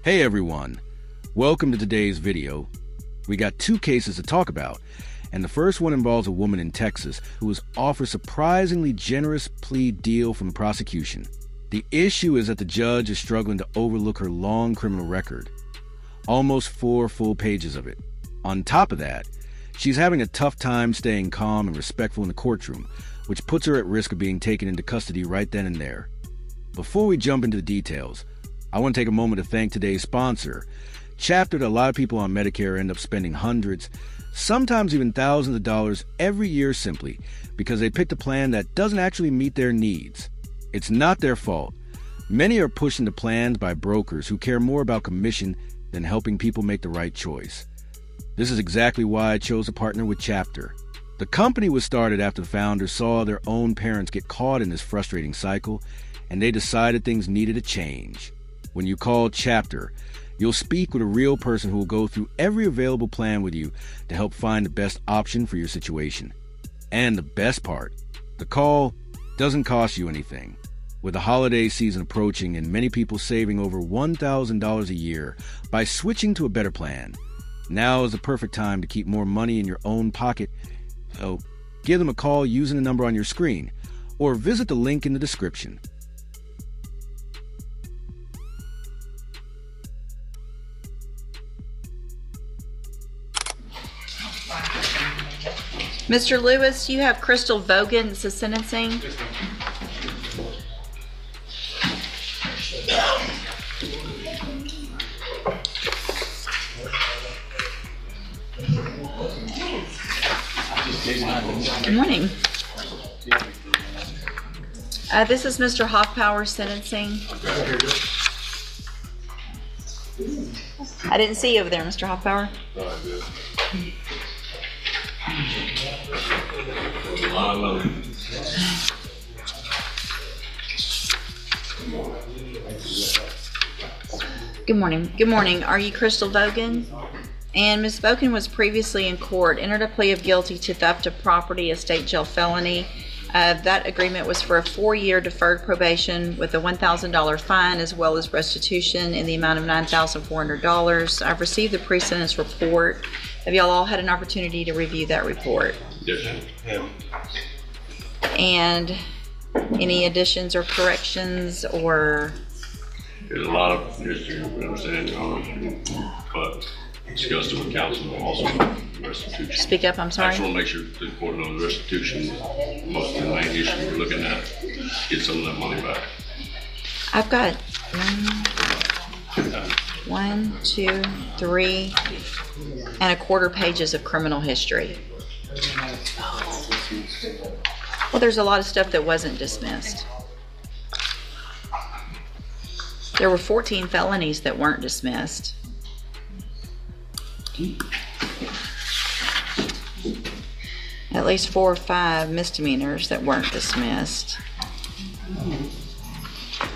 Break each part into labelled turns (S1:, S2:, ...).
S1: Hey everyone, welcome to today's video. We got two cases to talk about, and the first one involves a woman in Texas who was offered a surprisingly generous plea deal from the prosecution. The issue is that the judge is struggling to overlook her long criminal record, almost 4 full pages of it. On top of that, she's having a tough time staying calm and respectful in the courtroom, which puts her at risk of being taken into custody right then and there. Before we jump into the details, I want to take a moment to thank today's sponsor, Chapter. That a lot of people on Medicare end up spending hundreds, sometimes even thousands of dollars every year simply because they picked a plan that doesn't actually meet their needs. It's not their fault. Many are pushed into plans by brokers who care more about commission than helping people make the right choice. This is exactly why I chose to partner with Chapter. The company was started after the founders saw their own parents get caught in this frustrating cycle, and they decided things needed a change. When you call Chapter, you'll speak with a real person who will go through every available plan with you to help find the best option for your situation. And the best part, the call doesn't cost you anything. With the holiday season approaching and many people saving over $1,000 a year by switching to a better plan, now is the perfect time to keep more money in your own pocket. So give them a call using the number on your screen or visit the link in the description.
S2: Mr. Lewis, you have Crystal Vogan. This is sentencing. Good morning. This is Mr. Hoffpower sentencing. I didn't see you over there, Mr. Hoffpower. Good morning. Good morning. Are you Crystal Vogan? And Ms. Vogan was previously in court, entered a plea of guilty to theft of property, a state jail felony. That agreement was for a 4-year deferred probation with a $1,000 fine as well as restitution in the amount of $9,400. I've received the pre-sentence report. Have y'all all had an opportunity to review that report?
S3: Yes, ma'am.
S2: And any additions or corrections or?
S3: There's a lot of history, we understand, but discussed it with counsel also restitution.
S2: Speak up, I'm
S3: I
S2: sorry.
S3: just want to make sure the court knows restitution, most of the main issue we're looking at, get some of that money back.
S2: I've got 1, 2, 3 and a quarter pages of criminal history. Well, there's a lot of stuff that wasn't dismissed. There were 14 felonies that weren't dismissed. At least 4 or 5 misdemeanors that weren't dismissed.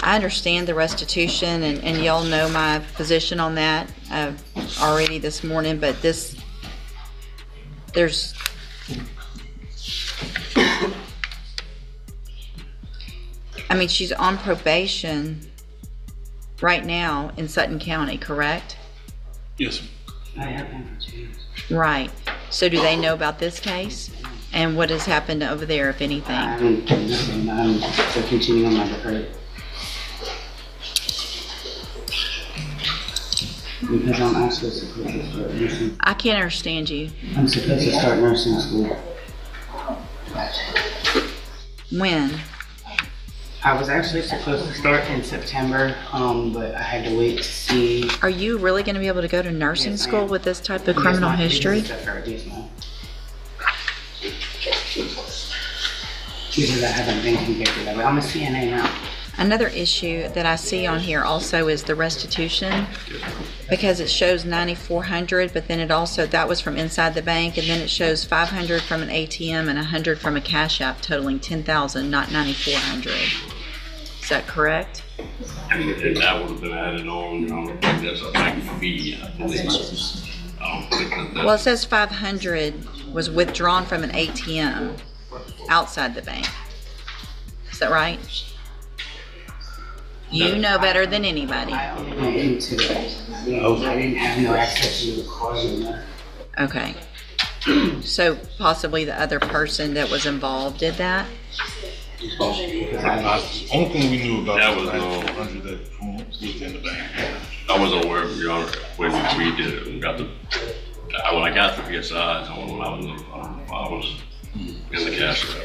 S2: I understand the restitution, and y'all know my position on that already this morning, but there's I mean, she's on probation right now in Sutton County, correct?
S3: Yes.
S4: I have been for 2 years.
S2: Right. So do they know about this case? And what has happened over there, if anything?
S4: I haven't done nothing. I'm still continuing on my deferred. Because I'm actually supposed to start nursing.
S2: I can't understand you.
S4: I'm supposed to start nursing school.
S2: When?
S4: I was actually supposed to start in September, but I had to wait to see.
S2: Are you really going to be able to go to nursing
S4: Yes,
S2: school
S4: ma'am.
S2: with this type of criminal
S4: Yes, ma'am.
S2: history?
S4: Yes, deferred. Yes, ma'am. Because I haven't been convicted of it. I'm a CNA now.
S2: Another issue that I see on here also is the restitution, because it shows $9,400, but then it also, that was from inside the bank, and then it shows $500 from an ATM and $100 from a cash app, totaling $10,000, not $9,400. Is that correct?
S3: And that would have been added on, I don't think that's a bank fee, I believe. I don't think that.
S2: Well, it says 500 was withdrawn from an ATM outside the bank. Is that right? You know better than anybody.
S4: I only went into it. I didn't have no access to the recording.
S2: Okay. So possibly the other person that was involved did that?
S5: Only thing we knew about
S3: That
S5: was
S3: was
S5: the
S3: no-
S5: 100 that was in the bank.
S3: I wasn't aware of it, Your Honor, when we did it. When I got the PSIs, I was in the cash route.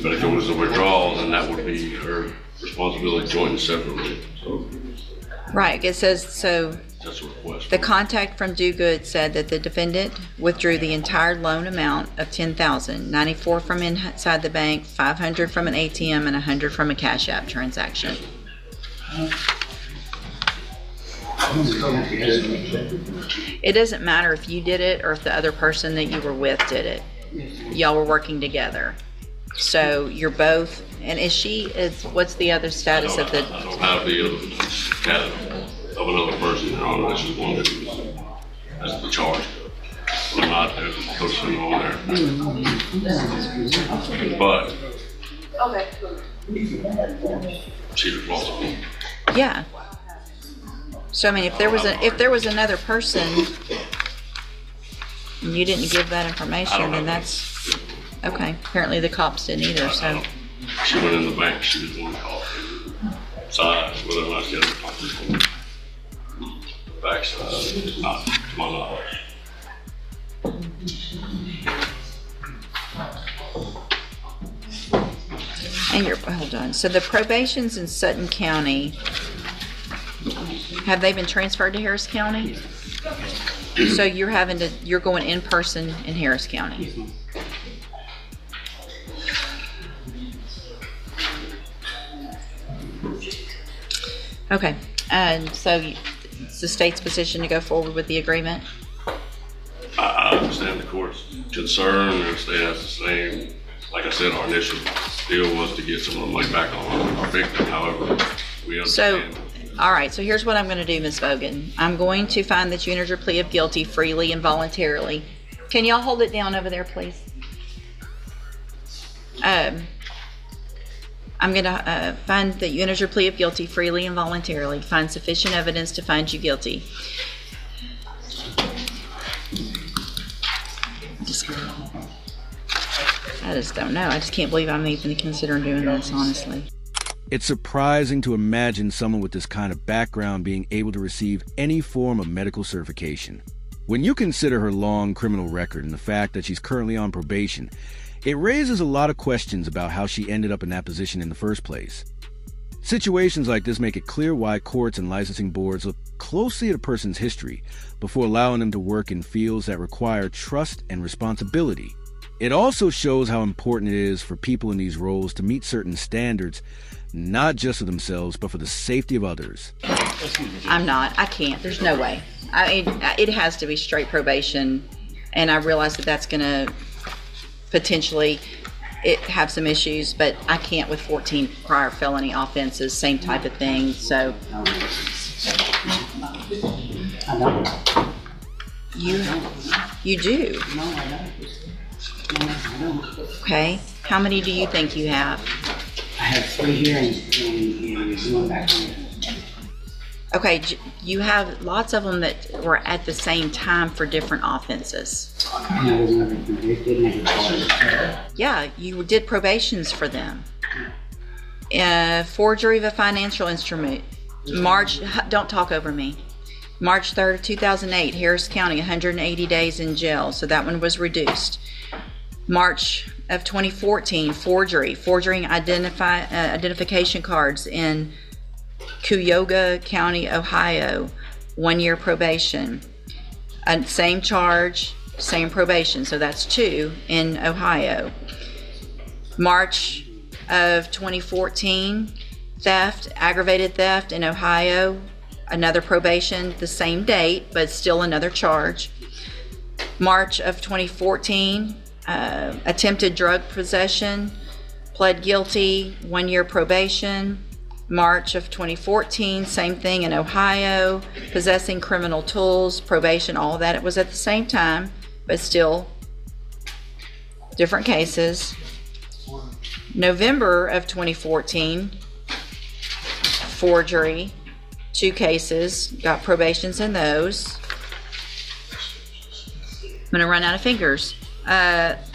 S3: But if it was a withdrawal, then that would be her responsibility joint and separately. So
S2: Right, it says, so
S3: that's a request.
S2: the contact from Do Good said that the defendant withdrew the entire loan amount of $10,000, 94 from inside the bank, 500 from an ATM, and 100 from a Cash App transaction. It doesn't matter if you did it or if the other person that you were with did it. Y'all were working together. So you're both, and what's the other status of the,
S3: I don't have the other status of another person, Your Honor. This is one that's the charge. I'm not posting on there. But she's responsible.
S2: yeah. So I mean, if there was another person and you didn't give that information, then that's, okay. Apparently the cops didn't either, so.
S3: She went in the bank, she was the one called. Side, whether or not she had a conference on the backside, not to my knowledge.
S2: And hold on. So the probations in Sutton County, have they been transferred to Harris County? So you're going in person in Harris County? Okay, and so it's the state's position to go forward with the agreement?
S3: I understand the court's concern, and the state has the same. Like I said, our initial deal was to get some of the money back on our victim. However, we
S2: So,
S3: understand.
S2: all right, so here's what I'm going to do, Ms. Vogan. I'm going to find that you entered your plea of guilty freely and voluntarily. Can y'all hold it down over there, please? I'm going to find that you entered your plea of guilty freely and voluntarily, find sufficient evidence to find you guilty. I just don't know. I just can't believe I'm even considering doing this, honestly.
S1: It's surprising to imagine someone with this kind of background being able to receive any form of medical certification. When you consider her long criminal record and the fact that she's currently on probation, it raises a lot of questions about how she ended up in that position in the first place. Situations like this make it clear why courts and licensing boards look closely at a person's history before allowing them to work in fields that require trust and responsibility. It also shows how important it is for people in these roles to meet certain standards, not just for themselves, but for the safety of others.
S2: I'm not. I can't. There's no way. It has to be straight probation, and I realize that that's going to potentially have some issues, but I can't with 14 prior felony offenses, same type of thing. So
S4: I don't.
S2: you do.
S4: No, I don't. No, I don't.
S2: Okay. How many do you think you have?
S4: I have 3 here and one back home.
S2: Okay, you have lots of them that were at the same time for different offenses.
S4: And I was never convicted, never charged.
S2: Yeah, you did probations for them. Forgery of a financial instrument. Don't talk over me. March 3rd, 2008, Harris County, 180 days in jail, so that one was reduced. March of 2014, forging identification cards in Cuyahoga County, Ohio, 1 year probation. Same charge, same probation, so that's 2 in Ohio. March of 2014, aggravated theft in Ohio, another probation, the same date, but still another charge. March of 2014, attempted drug possession, pled guilty, 1 year probation. March of 2014, same thing in Ohio, possessing criminal tools, probation, all of that. It was at the same time, but still different cases. November of 2014, forgery, 2 cases, got probations in those. I'm gonna run out of fingers.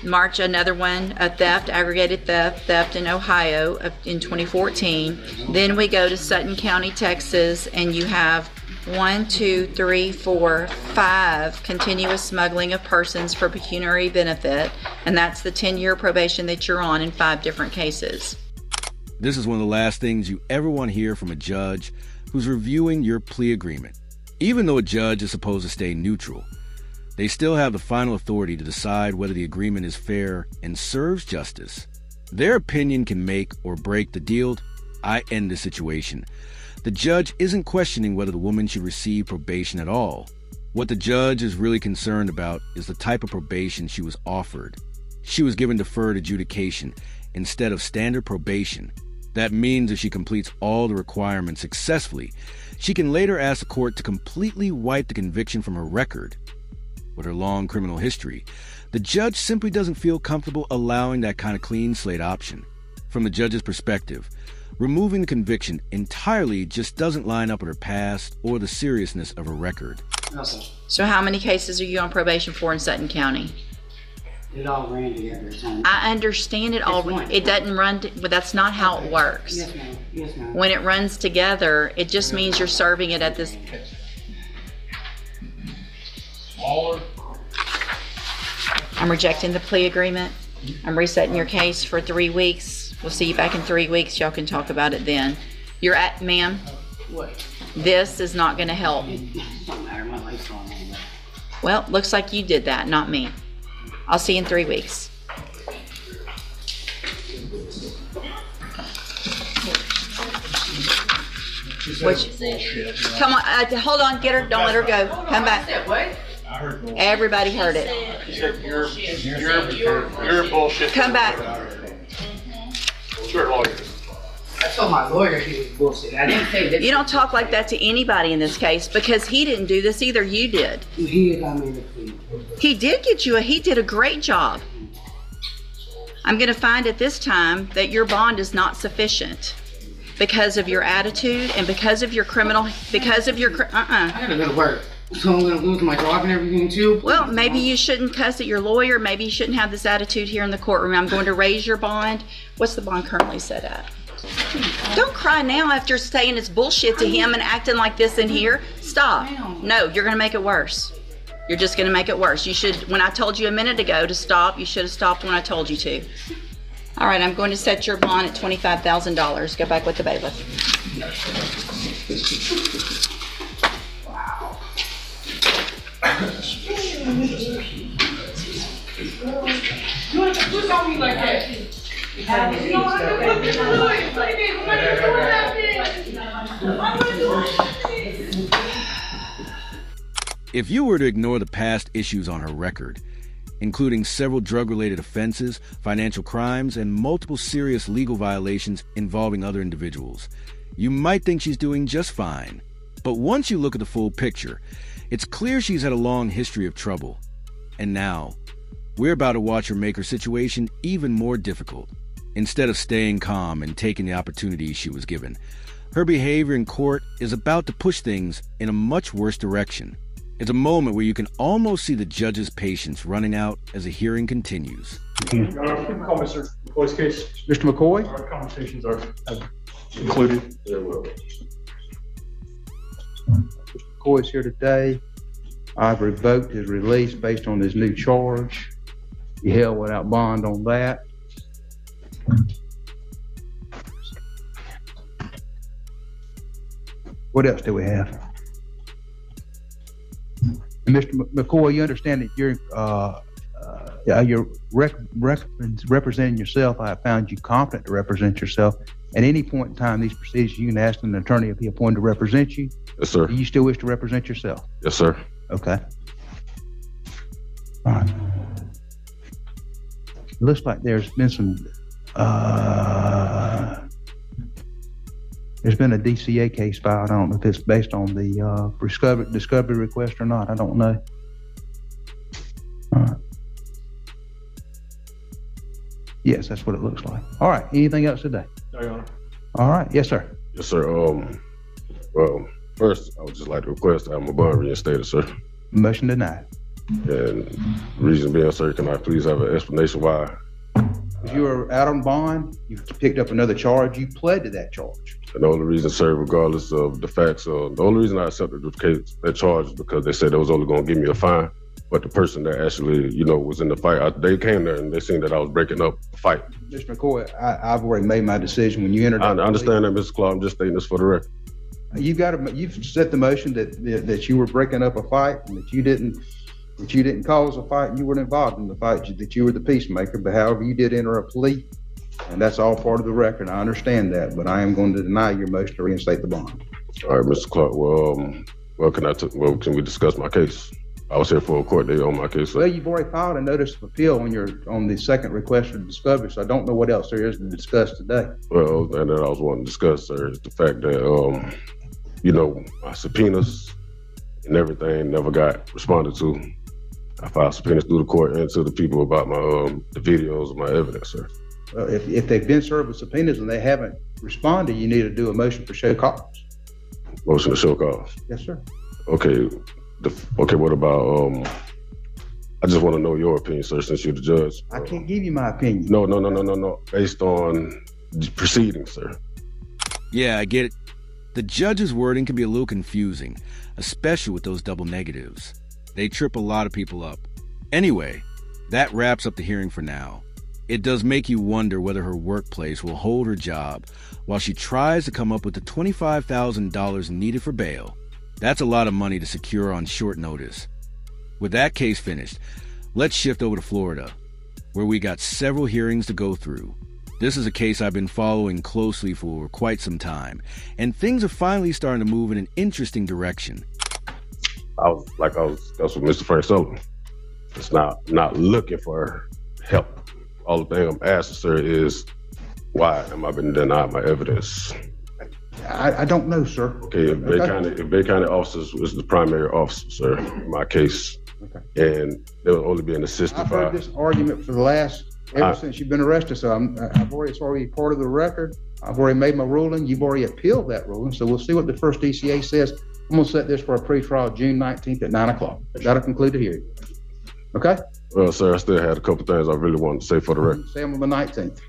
S2: March, another one, a theft, aggravated theft in Ohio in 2014. Then we go to Sutton County, Texas, and you have 1, 2, 3, 4, 5 continuous smuggling of persons for pecuniary benefit, and that's the 10-year probation that you're on in 5 different cases.
S1: This is one of the last things you ever want to hear from a judge who's reviewing your plea agreement. Even though a judge is supposed to stay neutral, they still have the final authority to decide whether the agreement is fair and serves justice. Their opinion can make or break the deal. I end the situation. The judge isn't questioning whether the woman should receive probation at all. What the judge is really concerned about is the type of probation she was offered. She was given deferred adjudication instead of standard probation. That means if she completes all the requirements successfully, she can later ask the court to completely wipe the conviction from her record. With her long criminal history, the judge simply doesn't feel comfortable allowing that kind of clean slate option. From the judge's perspective, removing the conviction entirely just doesn't line up with her past or the seriousness of her record.
S4: Okay.
S2: So how many cases are you on probation for in Sutton County?
S4: It all ran together. So.
S2: I understand it all.
S4: Just one.
S2: It doesn't run, but that's not how it works.
S4: Yes, ma'am. Yes, ma'am.
S2: When it runs together, it just means you're serving it at this. I'm rejecting the plea agreement. I'm resetting your case for 3 weeks. We'll see you back in 3 weeks. Y'all can talk about it then. You're at, ma'am,
S4: What?
S2: this is not gonna help.
S4: It don't matter. My life's going on.
S2: Well, looks like you did that, not me. I'll see you in 3 weeks. Come on, hold on, get her, don't let her go. Come back. Everybody heard it.
S6: You're bullshit.
S2: Come back.
S6: Sure, lawyer.
S4: I told my lawyer he was bullshit. I didn't say that.
S2: You don't talk like that to anybody in this case because he didn't do this either, you did.
S4: He got me the plea.
S2: He did get you he did a great job. I'm gonna find at this time that your bond is not sufficient because of your attitude and because of your criminal, because of your,
S4: I gotta go to work. So I'm gonna lose my job and everything too?
S2: Well, maybe you shouldn't cuss at your lawyer. Maybe you shouldn't have this attitude here in the courtroom. I'm going to raise your bond. What's the bond currently set at? Don't cry now after saying it's bullshit to him and acting like this in here. Stop. No, you're going to make it worse. You're just going to make it worse. You should, when I told you a minute ago to stop, you should have stopped when I told you to. All right, I'm going to set your bond at $25,000. Go back with the bailiff.
S7: Who's on me like that? You know what I'm gonna do?
S1: If you were to ignore the past issues on her record, including several drug-related offenses, financial crimes, and multiple serious legal violations involving other individuals, you might think she's doing just fine. But once you look at the full picture, it's clear she's had a long history of trouble. And now, we're about to watch her make her situation even more difficult. Instead of staying calm and taking the opportunity she was given, her behavior in court is about to push things in a much worse direction. It's a moment where you can almost see the judge's patience running out as the hearing continues.
S6: Call Mr. McCoy's case.
S8: Mr. McCoy?
S6: Our conversations are included.
S8: Mr. McCoy is here today. I've revoked his release based on his new charge. He held without bond on that. What else do we have? And Mr. McCoy, you understand that you're representing yourself. I have found you competent to represent yourself. At any point in time, these proceedings, you can ask an attorney if he appointed to represent you.
S9: Yes, sir.
S8: Do you still wish to represent yourself?
S9: Yes, sir.
S8: Okay. All right. Looks like there's been some, there's been a DCA case filed. I don't know if it's based on the discovery request or not. I don't know. All right. Yes, that's what it looks like. All right. Anything else today?
S6: No, Your Honor.
S8: All right. Yes, sir.
S9: Yes, sir. Well, first, I would just like to request to have my bond reinstated, sir.
S8: Motion denied.
S9: And reason being, sir, can I please have an explanation why?
S8: You were out on bond, you picked up another charge, you pled to that charge.
S9: And the only reason, sir, regardless of the facts, the only reason I accepted that charge is because they said they was only going to give me a fine. But the person that actually, was in the fight, they came there and they seen that I was breaking up the fight.
S8: Mr. McCoy, I've already made my decision when you entered.
S9: I understand that, Mr. Clark. I'm just stating this for the record.
S8: You've set the motion that you were breaking up a fight and that you didn't cause a fight and you weren't involved in the fight, that you were the peacemaker, but however you did enter a plea, and that's all part of the record. I understand that, but I am going to deny your motion to reinstate the bond.
S9: All right, Mr. Clark. Can we discuss my case? I was here for a court date on my case.
S8: Well, you've already filed a notice of appeal on the second request for discovery, so I don't know what else there is to discuss today.
S9: Well, and that I was wanting to discuss, sir, is the fact that, my subpoenas and everything never got responded to. I filed subpoenas through the court and to the people about my the videos of my evidence, sir.
S8: Well, if they've been served with subpoenas and they haven't responded, you need to do a motion for show cause.
S9: Motion to show cause.
S8: Yes, sir.
S9: Okay. What about, I just want to know your opinion, sir, since you're the judge.
S8: I can't give you my opinion.
S9: No. Based on the proceedings, sir.
S1: Yeah, I get it. The judge's wording can be a little confusing, especially with those double negatives. They trip a lot of people up. Anyway, that wraps up the hearing for now. It does make you wonder whether her workplace will hold her job while she tries to come up with the $25,000 needed for bail. That's a lot of money to secure on short notice. With that case finished, let's shift over to Florida, where we got several hearings to go through. This is a case I've been following closely for quite some time, and things are finally starting to move in an interesting direction.
S9: That's with Mr. Frank Sullivan. It's not looking for help. All the thing I'm asking, sir, is why am I being denied my evidence?
S8: I don't know, sir.
S9: Okay, if Bay County officers was the primary officer, sir, in my case, and they will only be an assistant.
S8: I've heard this argument for the last ever since you've been arrested. So it's already part of the record. I've already made my ruling. You've already appealed that ruling. So we'll see what the first DCA says. I'm gonna set this for a pretrial June 19th at 9 o'clock. That'll conclude the hearing. Okay?
S9: Well, sir, I still had a couple things I really wanted to say for the record.
S8: Say them on the 19th.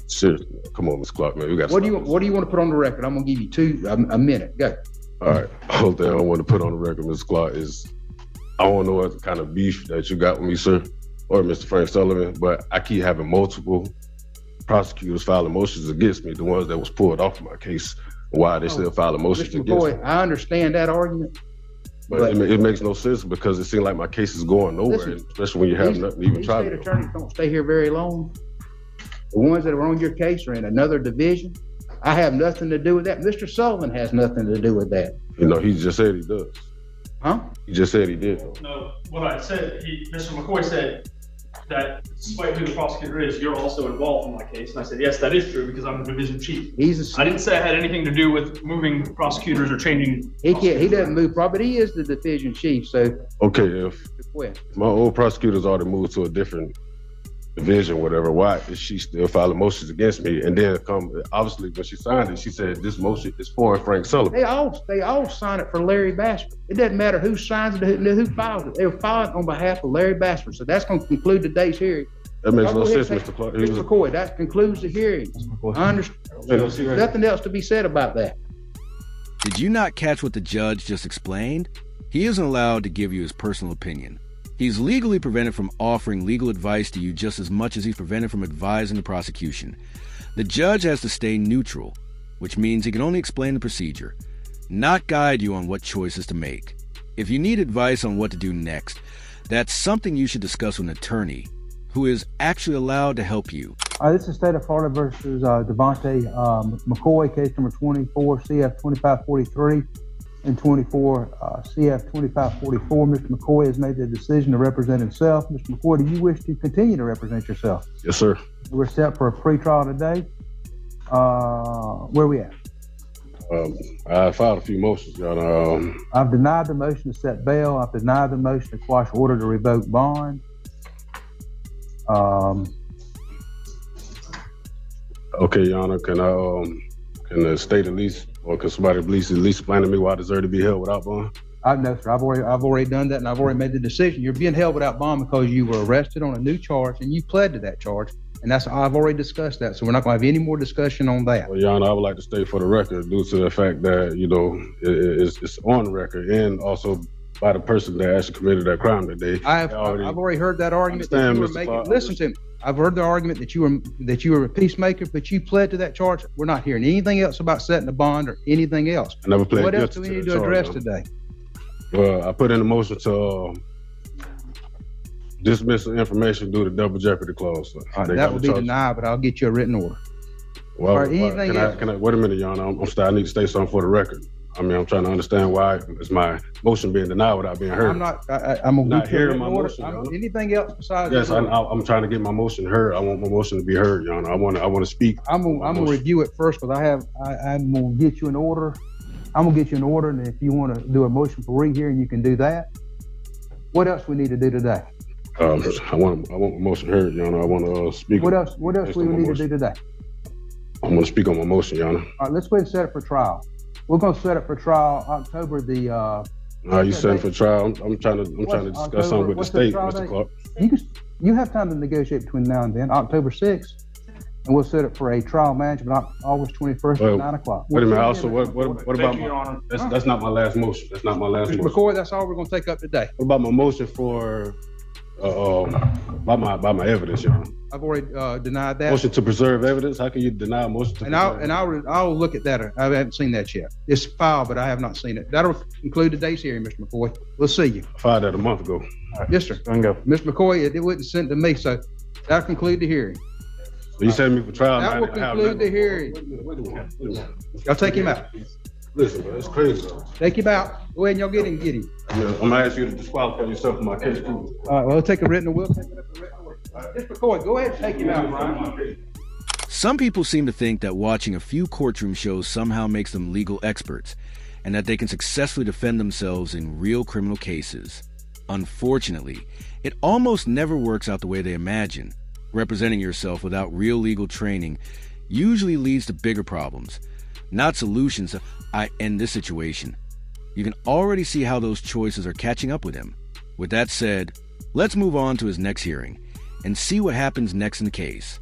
S9: Seriously, come on, Mr. Clark, man.
S8: What do you want to put on the record? I'm gonna give you a minute. Go.
S9: All right. The whole thing I want to put on the record, Mr. Clark, is I don't know what kind of beef that you got with me, sir, or Mr. Frank Sullivan, but I keep having multiple prosecutors filing motions against me, the ones that was pulled off of my case. Why they still filing motions
S8: Mr.
S9: against me?
S8: I understand that argument.
S9: But it makes no sense because it seems like my case is going nowhere, especially when you have nothing to even try to do.
S8: These state attorneys don't stay here very long. The ones that are on your case are in another division. I have nothing to do with that. Mr. Sullivan has nothing to do with that.
S9: He just said he does.
S8: Huh?
S9: He just said he did.
S6: No, what I said, Mr. McCoy said that despite who the prosecutor is, you're also involved in my case. And I said, yes, that is true because I'm the division chief.
S8: I
S6: didn't say I had anything to do with moving prosecutors or changing.
S8: He doesn't move, but he is the division chief, so.
S9: Okay, if my old prosecutor's already moved to a different division, whatever, why is she still filing motions against me? And then obviously when she signed it, she said this motion is for Frank Sullivan.
S8: They all sign it for Larry Bashford. It doesn't matter who signs it, who files it. They're filing on behalf of Larry Bashford. So that's going to conclude today's hearing.
S9: That makes no sense, Mr. Clark.
S8: Mr. McCoy, that concludes the hearing. I understand. There's nothing else to be said about that.
S1: Did you not catch what the judge just explained? He isn't allowed to give you his personal opinion. He's legally prevented from offering legal advice to you just as much as he's prevented from advising the prosecution. The judge has to stay neutral, which means he can only explain the procedure, not guide you on what choices to make. If you need advice on what to do next, that's something you should discuss with an attorney who is actually allowed to help you.
S10: This is State of Florida versus Devontae McCoy, case number 24 CF 2543 and 24 CF 2544. Mr. McCoy has made the decision to represent himself. Mr. McCoy, do you wish to continue to represent yourself?
S9: Yes, sir.
S10: We're set for a pretrial today. Where are we at?
S9: I filed a few motions, Your Honor.
S10: I've denied the motion to set bail. I've denied the motion to quash order to revoke bond.
S9: Okay, Your Honor, can Can the state at least, or can somebody at least explain to me why I deserve to be held without bond?
S10: No, sir. I've already done that, and I've already made the decision. You're being held without bond because you were arrested on a new charge and you pled to that charge. And I've already discussed that. So we're not going to have any more discussion on that.
S9: Well, Your Honor, I would like to state for the record, due to the fact that, it's on record and also by the person that actually committed that crime that day.
S10: I've already heard that argument that you were making.
S9: Clark,
S10: Listen to me. I've heard the argument that you were a peacemaker, but you pled to that charge. We're not hearing anything else about setting a bond or anything else.
S9: I never pled
S10: What else
S9: guilty
S10: do we need
S9: the
S10: to address
S9: charge,
S10: today?
S9: Well, I put in a motion to dismiss the information due to double jeopardy clause. So
S10: All right, that will be denied, but I'll get you a written order.
S9: Well,
S10: All right, anything else?
S9: can I wait a minute, Your Honor? I need to state something for the record. I mean, I'm trying to understand why is my motion being denied without being heard.
S10: I'm going to get you a written order.
S9: Motion, Your Honor.
S10: Anything else besides?
S9: Yes, I'm trying to get my motion heard. I want my motion to be heard, Your Honor. I want to speak.
S10: I'm gonna review it first because I'm gonna get you an order. I'm gonna get you an order, and if you want to do a motion for rehearing, you can do that. What else we need to do today?
S9: I want my motion heard, Your Honor. I want to speak.
S10: What else do we need to do today?
S9: I'm going to speak on my motion, Your Honor.
S10: All right, let's go ahead and set it for trial. We're gonna set it for trial October the.
S9: You setting for trial? I'm trying to discuss something with the state, Mr. Clark.
S10: You have time to negotiate between now and then, October 6th, and we'll set it for a trial management August 21st at 9 o'clock.
S9: Wait a minute. Also, what about
S6: Your Honor.
S9: that's not my last motion. That's not my last
S10: Mr.
S9: motion.
S10: McCoy, that's all we're gonna take up today.
S9: What about my motion for by my evidence, Your Honor?
S10: I've already denied that.
S9: Motion to preserve evidence. How can you deny a motion to preserve evidence?
S10: I'll look at that. I haven't seen that yet. It's filed, but I have not seen it. That'll conclude today's hearing, Mr. McCoy. We'll see you.
S9: I filed that a month ago.
S10: Yes, sir.
S9: Go.
S10: Mr. McCoy, it wasn't sent to me, so that'll conclude the hearing.
S9: So you sending me for trial?
S10: That will conclude the hearing.
S9: Wait a minute.
S10: Y'all take him out.
S9: Listen, bro, it's crazy, though.
S10: Take him out. Go ahead and y'all get him.
S9: I'm gonna ask you to disqualify yourself from my case, too.
S10: All right, well, we'll take a written, we'll take it up a written order. Mr. McCoy, go ahead and take him out, Brian.
S1: Some people seem to think that watching a few courtroom shows somehow makes them legal experts, and that they can successfully defend themselves in real criminal cases. Unfortunately, it almost never works out the way they imagine. Representing yourself without real legal training usually leads to bigger problems, not solutions. I end this situation. You can already see how those choices are catching up with him. With that said, let's move on to his next hearing and see what happens next in the case.